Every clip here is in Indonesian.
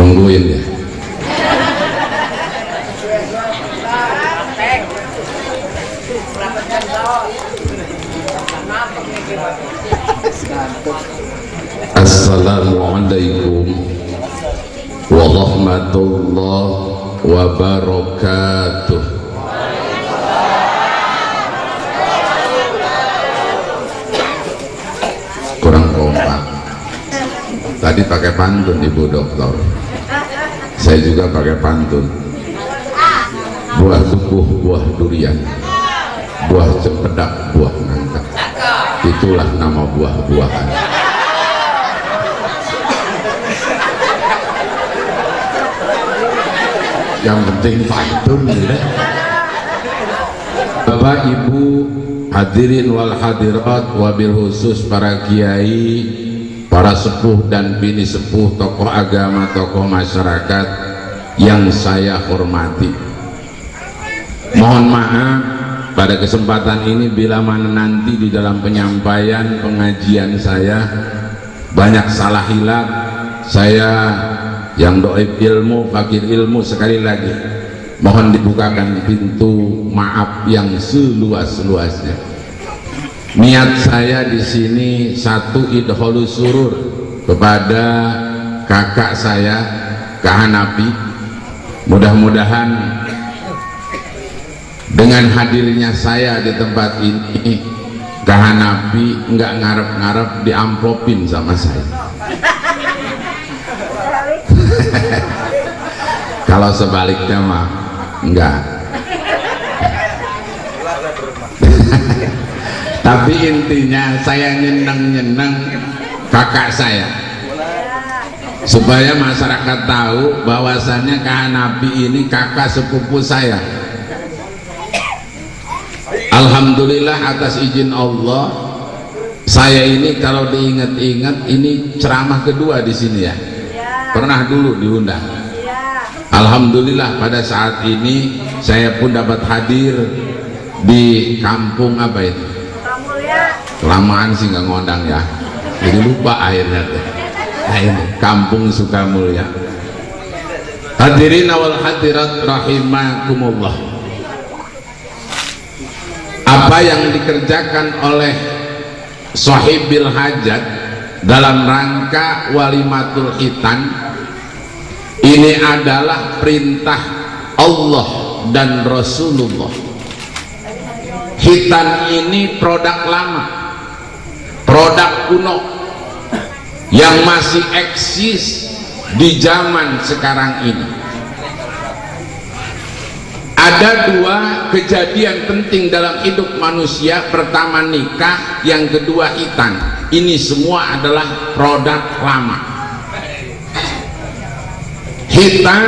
nungguin ya. Assalamualaikum warahmatullahi wabarakatuh. Kurang kompak. Tadi pakai pantun Ibu Dokter, saya juga pakai pantun. Buah tubuh, buah durian, buah cempedak, buah nangka, itulah nama buah-buahan. Yang penting pantun ya. Bapak Ibu hadirin wal hadirat, wabil khusus para kiai, para sepuh dan bini sepuh, tokoh agama, tokoh masyarakat yang saya hormati. Mohon maaf pada kesempatan ini bila mana nanti di dalam penyampaian pengajian saya banyak salah hilaf, saya yang doib ilmu, fakir ilmu, sekali lagi mohon dibukakan pintu maaf yang seluas-luasnya. Niat saya di sini satu, idholus surur kepada kakak saya Kak Hanafi. Mudah-mudahan dengan hadirnya saya di tempat ini Kak Hanafi nggak ngarep-ngarep diamplopin sama saya. Kalau sebaliknya mah enggak. Tapi intinya saya nyeneng-nyeneng kakak saya supaya masyarakat tahu bahwasannya Kak Hanafi ini kakak sepupu saya. Alhamdulillah atas izin Allah, saya ini kalau diingat-ingat ini ceramah kedua di sini ya. Pernah dulu diundang. Alhamdulillah pada saat ini saya pun dapat hadir di kampung apa itu? Kelamaan sih nggak ngondang ya, jadi lupa akhirnya tuh. Nah ini Kampung Sukamulya. Hadirin wal hadirat rahimakumullah. Apa yang dikerjakan oleh Sohibil Hajat dalam rangka walimatul khitan ini adalah perintah Allah dan Rasulullah. Khitan ini produk lama, produk kuno yang masih eksis di zaman sekarang ini. Ada dua kejadian penting dalam hidup manusia. Pertama nikah, yang kedua khitan. Ini semua adalah produk lama. Khitan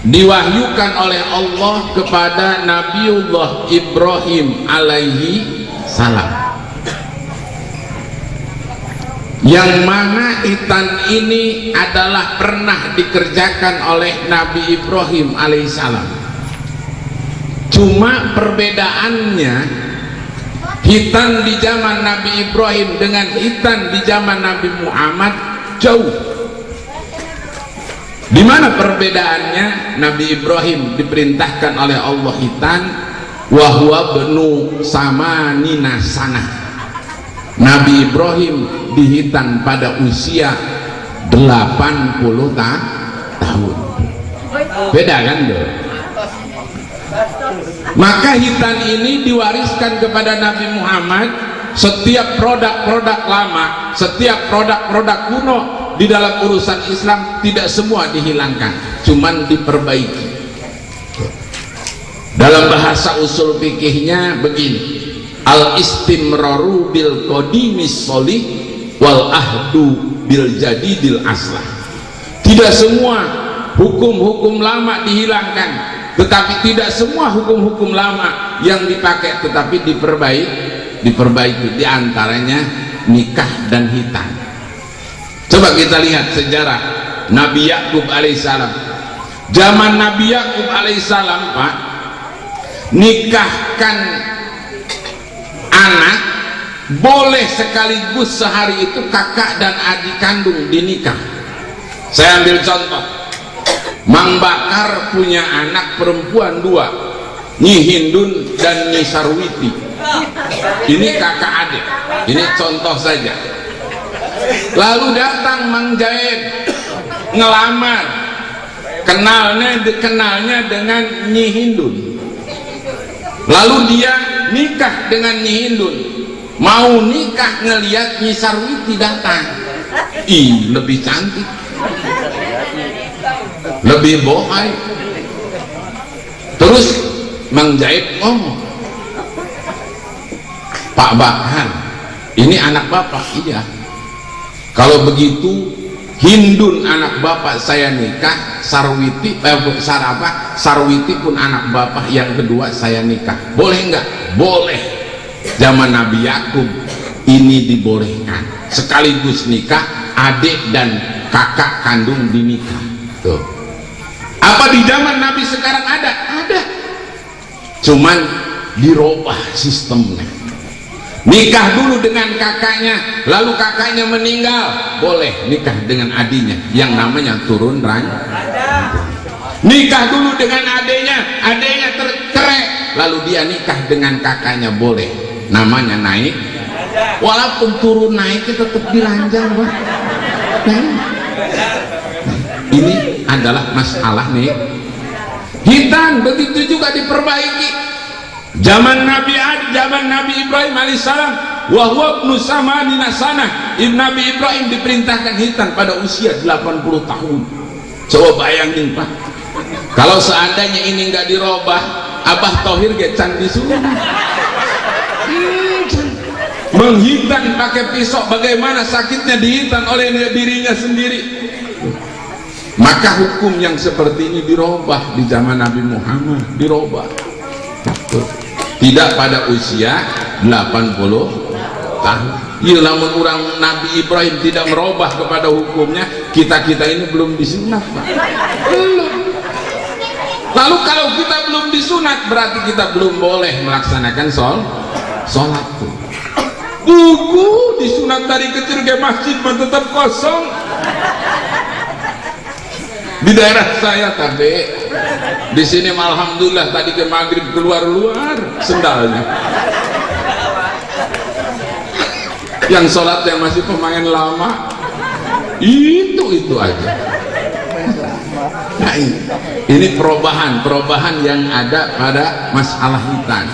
diwahyukan oleh Allah kepada Nabiullah Ibrahim alaihi salam, yang mana khitan ini adalah pernah dikerjakan oleh Nabi Ibrahim alaihissalam. Cuma perbedaannya, khitan di zaman Nabi Ibrahim dengan khitan di zaman Nabi Muhammad jauh. Di mana perbedaannya? Nabi Ibrahim diperintahkan oleh Allah khitan, wa huwa benu samanina sana. Nabi Ibrahim dihitan pada usia 80 tahun. Beda kan tuh? Maka hitan ini diwariskan kepada Nabi Muhammad. Setiap produk-produk lama, setiap produk-produk kuno di dalam urusan Islam tidak semua dihilangkan, cuman diperbaiki. Dalam bahasa usul fikihnya begini, al istimraru bil qadimis sholih wal ahdu bil jadidil aslah. Tidak semua hukum-hukum lama dihilangkan, tetapi tidak semua hukum-hukum lama yang dipakai tetapi diperbaiki. Di antaranya nikah dan khitan. Coba kita lihat sejarah Nabi Yakub alaihissalam. Zaman Nabi Yakub alaihissalam, Pak, nikahkan anak boleh sekaligus sehari itu kakak dan adik kandung dinikah. Saya ambil contoh, Mang Bakar punya anak perempuan 2, Nyi Hindun dan Nyi Sarwiti. Ini kakak adik, ini contoh saja. Lalu datang Mang Jaid ngelamar, kenalnya dengan Nyi Hindun. Lalu dia nikah dengan Nyi Hindun, mau nikah ngeliat Nyi Sarwiti datang. Ih, lebih cantik, lebih bohai. Terus Mang Jaid ngomong, Pak Bakar, ini anak bapak. Iya, kalau begitu Hindun anak bapak saya nikah, Sarwiti Sarwiti pun anak bapak yang kedua saya nikah, boleh nggak? Boleh. Zaman Nabi Yakub ini dibolehkan, sekaligus nikah adik dan kakak kandung dinikah. Tuh. Apa di zaman Nabi sekarang ada? Ada, cuman dirubah sistemnya. Nikah dulu dengan kakaknya, lalu kakaknya meninggal, boleh nikah dengan adiknya yang namanya turun ranjang. Nikah dulu dengan adiknya tercerai, lalu dia nikah dengan kakaknya, boleh, namanya naik. Walaupun turun naiknya tetap diranjang, Pak. Ini adalah masalah nih. Hitam begitu juga diperbaiki. Zaman Nabi Ibrahim alaihissalam, wahwa ibnu samanina sanah, Nabi Ibrahim diperintahkan hitam pada usia 80 tahun. Coba bayangin, Pak, kalau seandainya ini nggak dirubah, Abah Thohir ge can disuruh menghitan pakai pisau. Bagaimana sakitnya dihitan oleh dirinya sendiri. Maka hukum yang seperti ini dirubah di zaman Nabi Muhammad, dirubah. Tidak pada usia 80 tahun. Ya, namun orang Nabi Ibrahim tidak merubah kepada hukumnya, kita ini belum disunat, Pak. Belum. Lalu kalau kita belum disunat, berarti kita belum boleh melaksanakan sholat tuh. Buku disunat dari kecil ke masjid tetap kosong. Di daerah saya tadi, di sini alhamdulillah tadi ke maghrib keluar sendalnya. Yang sholat yang masih pemain lama, itu aja. Nah, ini perubahan yang ada pada masalah hitan.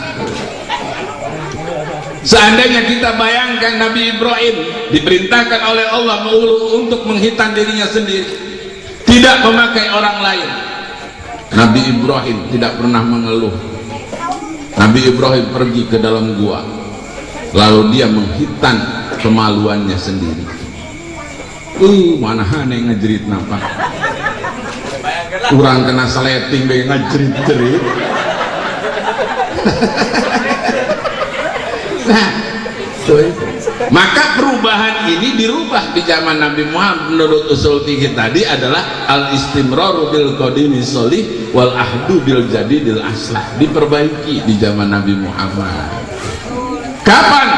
Seandainya kita bayangkan Nabi Ibrahim diperintahkan oleh Allah untuk menghitan dirinya sendiri, tidak memakai orang lain. Nabi Ibrahim tidak pernah mengeluh. Nabi Ibrahim pergi ke dalam gua, lalu dia menghitan kemaluannya sendiri. Mana aneh ngejerit napa? Kurang kena seleting be ngejerit-jerit. Nah, maka perubahan ini dirubah di zaman Nabi Muhammad. Menurut usul fikih tadi adalah al-istimraru bil qadimi sholih wal ahdu bil jadidil aslah. Diperbaiki di zaman Nabi Muhammad. Kapan?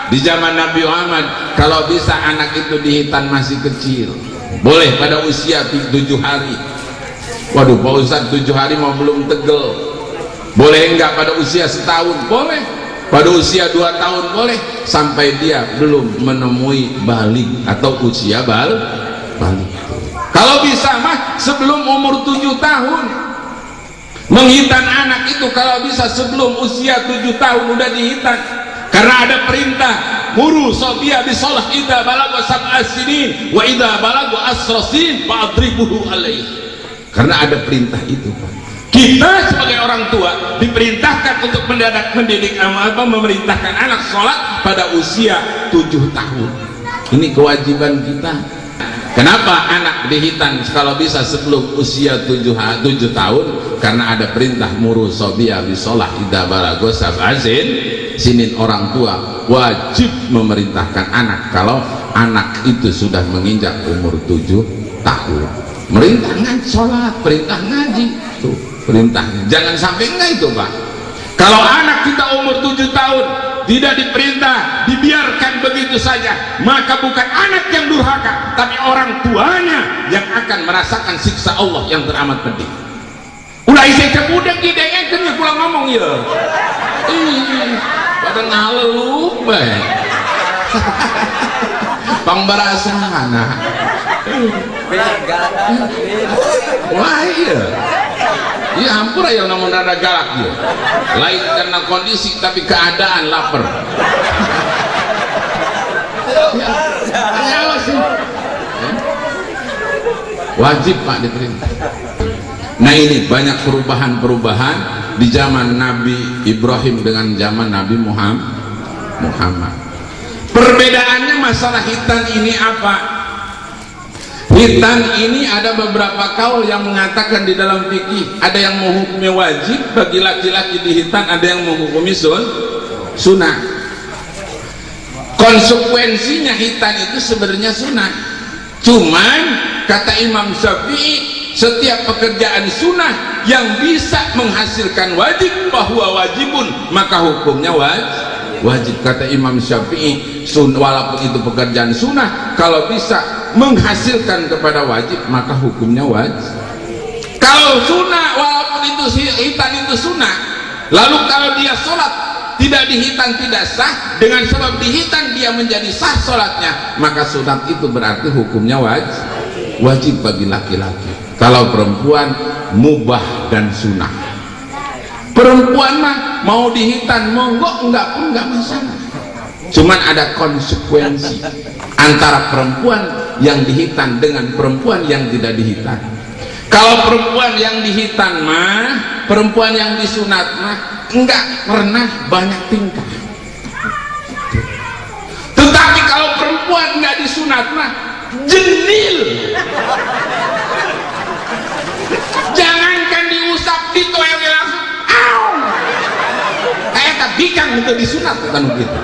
Di zaman Nabi Muhammad, kalau bisa anak itu dihitan masih kecil, boleh pada usia 7 hari. Waduh, Pak Ustadz 7 hari mau belum tegel. Boleh enggak pada usia setahun? Boleh. Pada usia 2 tahun boleh, sampai dia belum menemui balik atau usia balik. Kalau bisa mah sebelum umur 7 tahun. Menghitan anak itu kalau bisa sebelum usia 7 tahun udah dihitan. Karena ada perintah, muru sobiya bisolah idza balagha sab'a sinin wa idza balagha asra sinin fa'dribuhu alaihi. Karena ada perintah itu, Pak. Kita sebagai orang tua diperintahkan untuk mendidik memerintahkan anak sholat pada usia 7 tahun. Ini kewajiban kita. Kenapa anak dihitan kalau bisa sebelum usia 7 tahun? Karena ada perintah muru sobiya bisolah idza balagha sab'a sinin. Orang tua wajib memerintahkan anak kalau anak itu sudah menginjak umur 7 tahun. Merintah sholat, perintah ngaji, tuh perintahnya. Jangan sampai enggak itu, Pak. Kalau anak kita umur 7 tahun tidak diperintah, dibiarkan begitu saja, maka bukan anak yang durhaka, tapi orang tuanya yang akan merasakan siksa Allah yang teramat pedih. Ulah isi kemudian kita kan pulang ngomong ya. Pada ngalelu baik. Pangbarasana. Wah iya. Ya ampun ya namun rada galak dia. Lain karena kondisi tapi keadaan lapar. Wajib Pak diterima. Nah ini banyak perubahan-perubahan di zaman Nabi Ibrahim dengan zaman Nabi Muhammad. Perbedaannya masalah hitan ini apa? Hitan ini ada beberapa kaul yang mengatakan di dalam fikih, ada yang menghukumi wajib bagi laki-laki di hitan, ada yang menghukumi sunnah. Konsekuensinya hitan itu sebenarnya sunnah. Cuman kata Imam Syafi'i, setiap pekerjaan sunnah yang bisa menghasilkan wajib bahwa wajibun, maka hukumnya wajib. Kata Imam Syafi'i, walaupun itu pekerjaan sunnah, kalau bisa menghasilkan kepada wajib, maka hukumnya wajib. Kalau sunnah, walaupun itu hitan itu sunnah, lalu kalau dia sholat tidak dihitan tidak sah, dengan sebab dihitan dia menjadi sah sholatnya, maka sunat itu berarti hukumnya wajib bagi laki-laki. Kalau perempuan mubah dan sunnah. Perempuan mah mau dihitan monggo, enggak pun enggak masalah. Cuman ada konsekuensi antara perempuan yang dihitan dengan perempuan yang tidak dihitan. Kalau perempuan yang dihitan mah, perempuan yang disunat mah enggak pernah banyak tingkah. Tetapi kalau perempuan enggak disunat mah jenil. Jangankan diusap, ditoel langsung kayak kabikang itu disunat bukan begitu.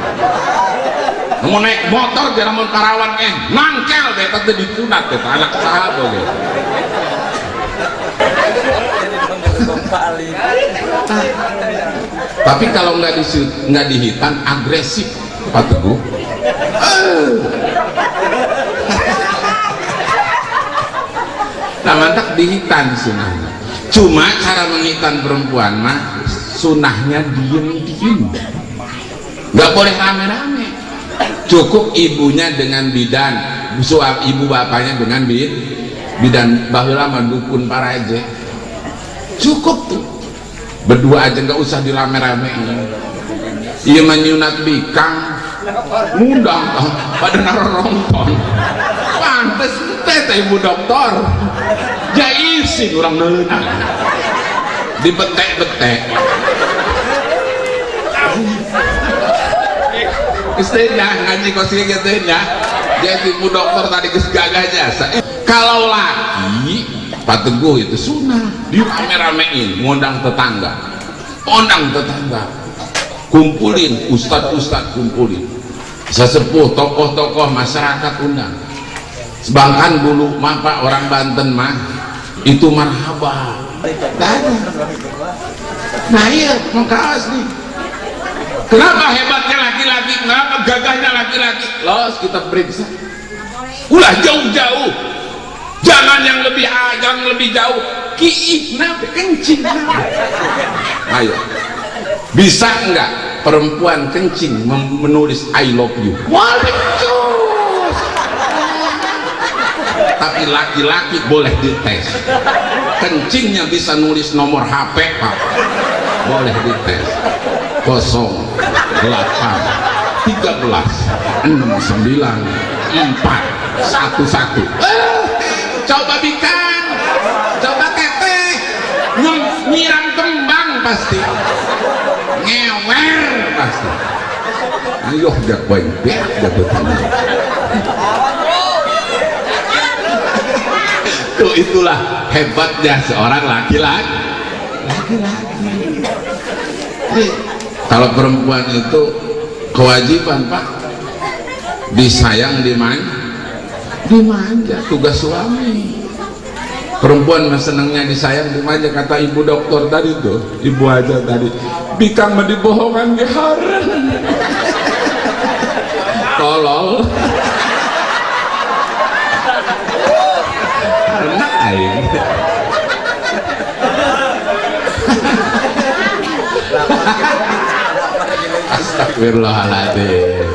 Mau naik motor jangan mau Karawang nangkel deh tapi disunat deh anak sahabat deh. Tapi kalau nggak dihitan agresif Pak Teguh. Nah mantak dihitan sunahnya. Cuma cara menghitan perempuan mah sunahnya diem-diem, nggak boleh rame-rame. Cukup ibunya dengan bidan, ibu bapaknya dengan bidan, baheula mah dukun para aja. Cukup tuh berdua aja, nggak usah dirame-rame. Iya menyunat bikang ngundang pada narorongton pantes teh ibu dokter jaisin orang neunang dibetek-betek istrinya ngaji kosi gitu ya, jadi ibu dokter tadi kesegagah jasa. Kalau laki Pak Teguh itu sunnah dirame-ramein, ngundang tetangga, kumpulin ustad-ustad, kumpulin sesepuh, tokoh-tokoh masyarakat undang. Sedangkan dulu mah Pak orang Banten mah itu marhaba. Nah iya maka asli. Kenapa hebatnya laki-laki? Kenapa gagahnya laki-laki? Los kita periksa. Ulah jauh-jauh. Jangan yang lebih jauh. Kiih nabe kencing. Ayo. Bisa enggak perempuan kencing menulis I love you? Waduh. Tapi laki-laki boleh dites. Kencingnya bisa nulis nomor HP Pak. Boleh dites. 08 13 69 4 11. Coba bikang, coba teteh, nyiram kembang pasti, ngewer pasti. Ayo jak baik, jak betul. Tuh itulah hebatnya seorang laki-laki. Kalau perempuan itu kewajiban Pak, disayang dimanja, tugas suami. Perempuan senangnya disayang aja, kata ibu dokter tadi tuh, ibu aja tadi, bikang mah dibohongan geharan. Tolol. Enak aing. Astagfirullahaladzim.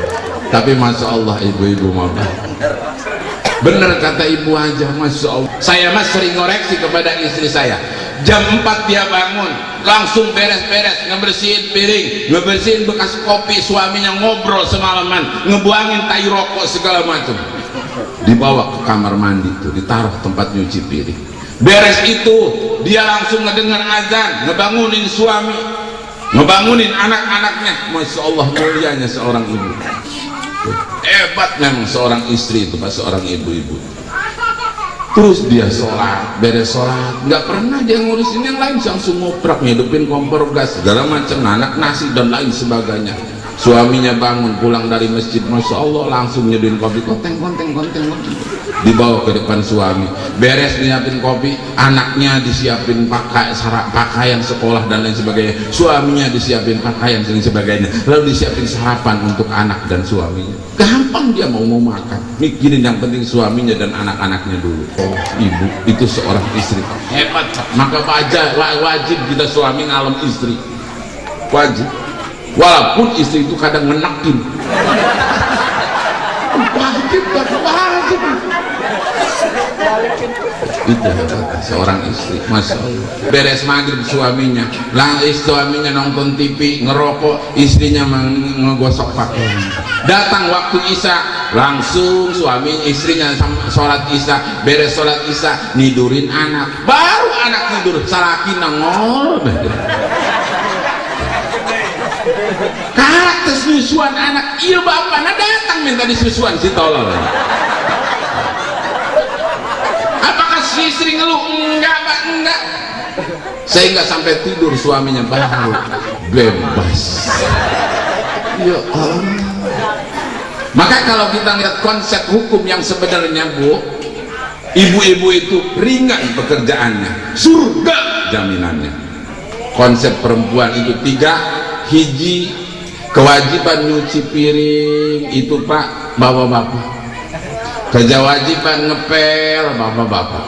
Tapi masya Allah ibu-ibu mah bener kata ibu aja, masya Allah. Saya mah sering ngoreksi kepada istri saya, jam 4 dia bangun langsung beres-beres, ngebersihin piring, ngebersihin bekas kopi suaminya, ngobrol semalaman, ngebuangin tai rokok segala macam, dibawa ke kamar mandi tuh, ditaruh tempat nyuci piring. Beres itu dia langsung ngedengar azan, ngebangunin suami, ngebangunin anak-anaknya. Masya Allah mulianya seorang ibu. Hebat memang seorang istri itu, pas seorang ibu-ibu. Terus dia sholat, beres sholat, nggak pernah dia ngurusin yang lain, langsung ngoprak, ngidupin kompor gas, segala macam, anak nasi dan lain sebagainya. Suaminya bangun pulang dari masjid, masya Allah langsung nyeduin kopi, konteng, dibawa ke depan suami. Beres nyiapin kopi, anaknya disiapin pakaian sekolah dan lain sebagainya, suaminya disiapin pakaian dan lain sebagainya, lalu disiapin sarapan untuk anak dan suaminya. Gampang dia mau makan, mikirin yang penting suaminya dan anak-anaknya dulu. Oh, ibu itu seorang istri hebat. Maka wajib kita suami ngalem istri, wajib. Walaupun istri itu kadang menekin, wajib. Itu seorang istri, masya Allah. Beres maghrib suaminya nonton TV, ngerokok, istrinya ngegosok pakaian. Datang waktu isya, langsung istrinya sholat isya, beres sholat isya, nidurin anak, baru anak tidur, salaki nangol. Karakter susuan anak, iya bapaknya datang minta disusuan si tolol. Apakah si istri ngeluh? Enggak pak, enggak. Sehingga sampai tidur suaminya baru bebas. Ya Allah. Maka kalau kita lihat konsep hukum yang sebenarnya bu, ibu-ibu itu ringan pekerjaannya, surga jaminannya. Konsep perempuan itu 3. Hiji, kewajiban nyuci piring itu pak bapak-bapak, kewajiban ngepel bapak-bapak,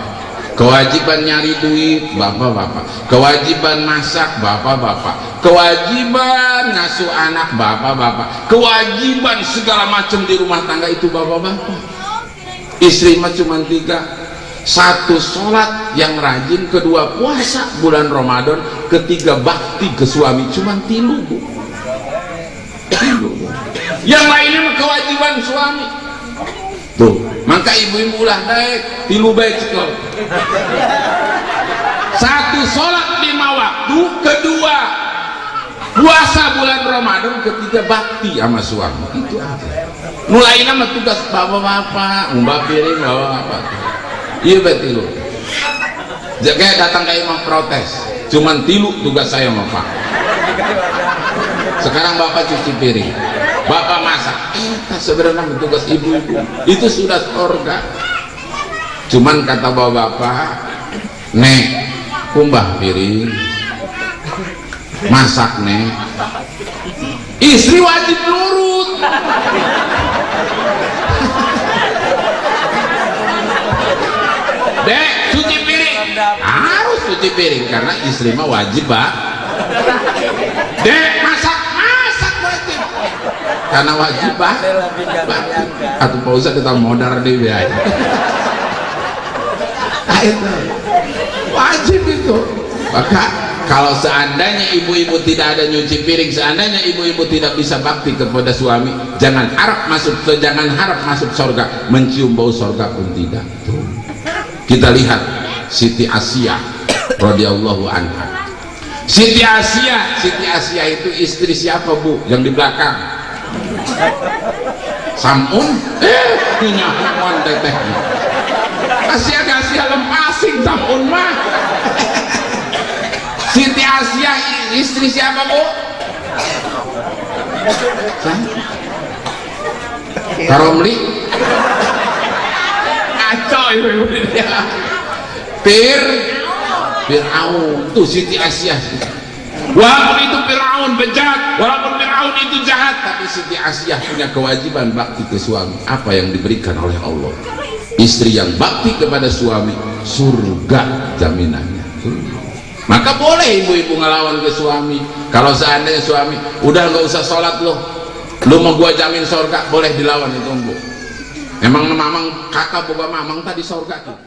kewajiban nyari duit bapak-bapak, kewajiban masak bapak-bapak, kewajiban ngasuh anak bapak-bapak, kewajiban segala macam di rumah tangga itu bapak-bapak. Istri mah cuma 3, 1 sholat yang rajin, 2 puasa bulan Ramadan, 3 bakti ke suami, cuma 3 bu. Yang lainnya mah kewajiban suami tuh. Maka ibu-ibu ulah naik 3 baik sekolah. 1 sholat 5 waktu, 2 puasa bulan Ramadan, 3 bakti sama suami. Itu aja. Mulai nama tugas bapak-bapak, ngubah piring bapak-bapak. Iya betul. Kayak datang ke imam protes, cuman 3 tugas saya sama pak. Sekarang bapak cuci piring, bapak masak. Sebenarnya tugas ibu-ibu itu sudah surga. Cuman kata bapak, nek kumbah piring, masak nek. Istri wajib nurut. Dek, cuci piring, harus cuci piring karena istri mah wajib pak. Dek, masak wajib karena wajib pak. Atau Pak Ustadz kita modar deh ya. Itu wajib itu. Maka kalau seandainya ibu-ibu tidak ada nyuci piring, seandainya ibu-ibu tidak bisa bakti kepada suami, jangan harap masuk surga, mencium bau surga pun tidak. Tuh. Kita lihat Siti Asiyah radhiyallahu anha. Siti Asiyah itu istri siapa bu? Yang di belakang Samun? Nyahuan teteh. Asiyah lempasin Samun mah. Siti Asiyah istri siapa bu? Karomli. Kacau ibu-ibu dia. Fir'aun tuh Siti Asyah. Walaupun itu Fir'aun bejat, walaupun Fir'aun itu jahat, tapi Siti Asyah punya kewajiban bakti ke suami. Apa yang diberikan oleh Allah? Istri yang bakti kepada suami, surga jaminannya. Maka boleh ibu-ibu ngelawan ke suami. Kalau seandainya suami udah nggak usah sholat lo mau gua jamin surga, boleh dilawan itu. Emang mamang kakak boga mamang tadi surga tuh.